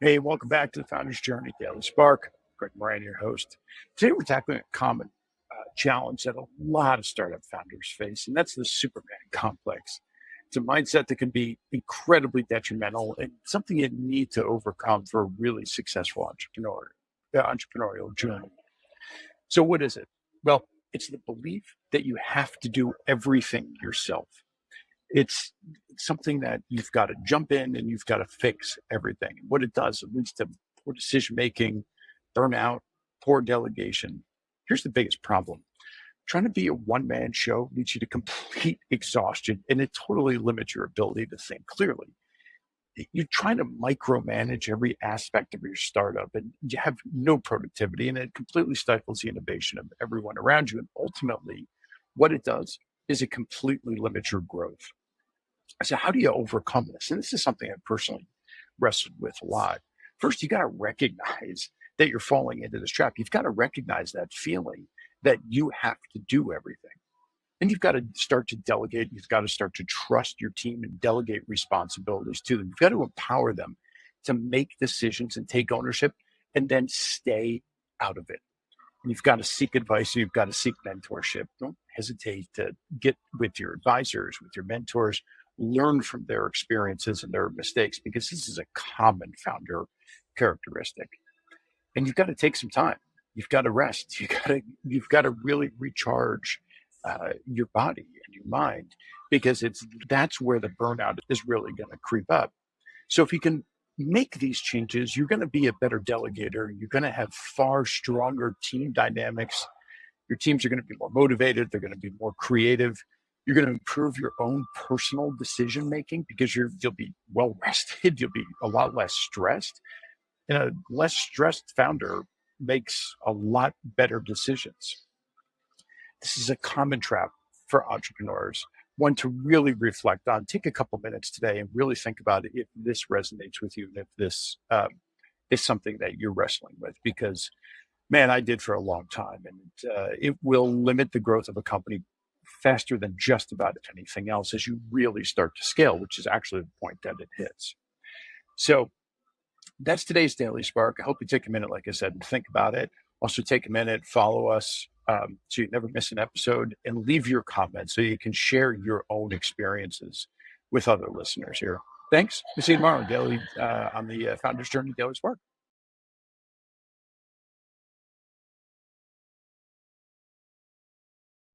Hey, welcome back to the Founder's Journey Daily Spark. Greg Moran, your host. Today, we're tackling a common challenge that a lot of startup founders face, and that's the Superman complex. It's a mindset that can be incredibly detrimental and something you need to overcome for a really successful entrepreneurial journey. So, what is it? Well, it's the belief that you have to do everything yourself. It's something that you've got to jump in and you've got to fix everything. And what it does, it leads to poor decision making, burnout, poor delegation. Here's the biggest problem. Trying to be a one man show leads you to complete exhaustion and it totally limits your ability to think clearly. You're trying to micromanage every aspect of your startup and you have no productivity and it completely stifles the innovation of everyone around you. And ultimately, what it does is it completely limits your growth. So how do you overcome this? And this is something I personally wrestled with a lot. First, you got to recognize that you're falling into this trap. You've got to recognize that feeling that you have to do everything. And you've got to start to delegate. You've got to start to trust your team and delegate responsibilities to them. You've got to empower them to make decisions and take ownership and then stay out of it. You've got to seek advice. You've got to seek mentorship. Don't hesitate to get with your advisors, with your mentors, learn from their experiences and their mistakes, because this is a common founder characteristic. And you've got to take some time. You've got to rest. You've got to really recharge your body and your mind, because that's where the burnout is really going to creep up. So if you can make these changes, you're going to be a better delegator. You're going to have far stronger team dynamics. Your teams are going to be more motivated. They're going to be more creative. You're going to improve your own personal decision making because you'll be well rested. You'll be a lot less stressed. And a less stressed founder makes a lot better decisions. This is a common trap for entrepreneurs, one to really reflect on. Take a couple minutes today and really think about it if this resonates with you and if this is something that you're wrestling with. Because, man, I did for a long time, and it will limit the growth of a company faster than just about anything else as you really start to scale, which is actually the point that it hits. So that's today's Daily Spark. I hope you take a minute, like I said, and think about it. Also, take a minute, follow us so you never miss an episode, and leave your comments so you can share your own experiences with other listeners here. Thanks. We'll see you tomorrow on the Founder's Journey Daily Spark.